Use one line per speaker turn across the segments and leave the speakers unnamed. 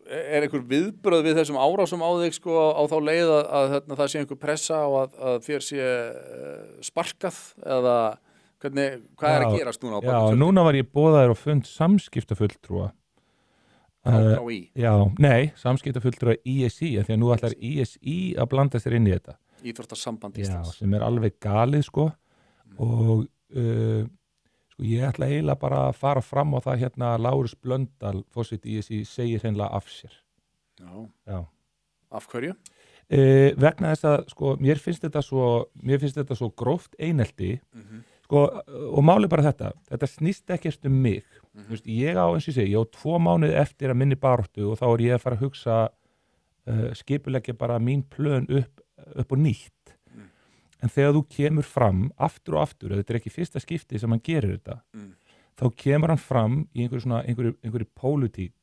einhver viðbrögð við þessum árásum á þig sko á þá leið að það sé einhver pressa á að þér sé sparkað eða hvað að gerast núna á bak við tjöldin?
Já, núna var ég boðaður á fund samskiptafulltrúa.
KI?
Já, nei, samskiptafulltrúa ISI, því að nú ætlar ISI að blanda sér inn í þetta.
Íþróttasamband Íslands.
Já, sem alveg galið sko og sko ég ætla eiginlega bara að fara fram á það hérna Lárus Blöndal, forseti ISI, segir hreinlega af sér. Já.
Af hverju?
Vegna þess að sko mér finnst þetta svo gróft einelti sko, og máli bara þetta snýst ekkert um mig. Þú veist, ég á eins og ég segi, ég á 2 mánuði eftir að minni baráttu og þá ég að fara að hugsa skipuleggja bara mín plön upp og nýtt. En þegar þú kemur fram aftur og aftur, þetta ekki fyrsta skipti sem hann gerir þetta, þá kemur hann fram í einhverju pólitík,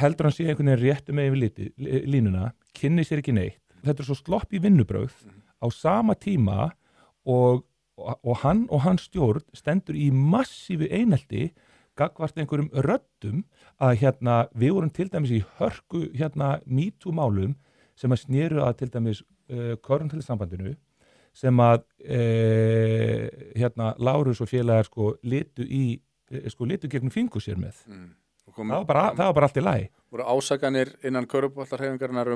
heldur hann sé einhvern veginn réttu með yfir línuna, kynni sér ekki neitt. Þetta svo slopp í vinnubrögð á sama tíma og hann og hans stjórn stendur í massífi einelti gagnvart einhverjum röddum að við vorum til dæmis í hörku MeToo-málum sem að snéru að til dæmis Körfuboltasambandinu sem að Lárus og félagar litu gegnum fingur sér með. Það var bara allt í lagi.
Voru ásakanir innan körfuboltahreyfingarinnar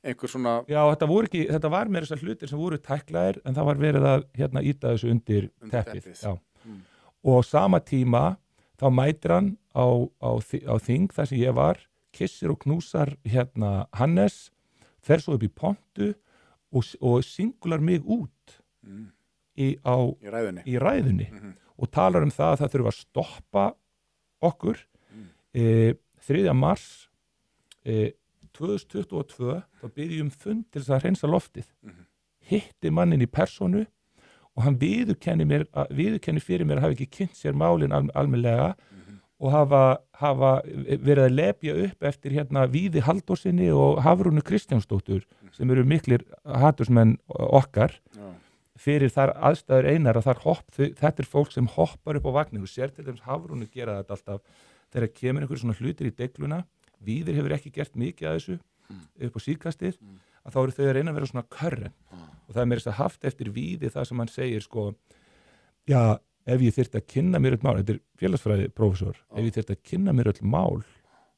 einhver svona...
Já, þetta var meira þessar hlutir sem voru tæklaðir en það var verið að íta þessu undir teppið. Já. Og sama tíma þá mætir hann á þing þar sem ég var, kissir og knúsar Hannes, fer svo upp í pontu og singular mig út í ræðunni og talar um það að það þurfa að stoppa okkur 3. mars 2022 þá byrjum fund til þess að hreinsa loftið hitti mannin í persónu og hann viðurkennir fyrir mér að hafa ekki kynnt sér málin almennilega og hafa verið að lepja upp eftir Víði Halldórsinni og Hafrúnu Kristjánsdóttur sem eru miklir hatursmenn okkar fyrir þar aðstæður einar að þetta fólk sem hoppar upp á vagninu og sér til dæmis Hafrúnu gera þetta alltaf þegar kemur einhverjum svona hlutir í degluna. Víðir hefur ekki gert mikið að þessu upp á síðkastið að þá eru þau að reyna að vera svona körren og það er meira þess að haft eftir Víði það sem hann segir sko, já, ef ég þyrfti að kynna mér öll mál, þetta er félagsfræði prófessor, ef ég þyrfti að kynna mér öll mál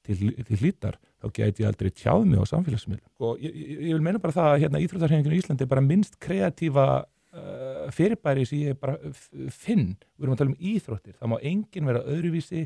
til hlítar, þá gæti ég aldrei tjáð mig á samfélagsmiðlum. Og ég vil meina bara það að íþróttahreyfingin í Íslandi er bara minnst kreatífa fyrirbæri sem ég bara finn. Við erum að tala um íþróttir, það má enginn vera öðruvísi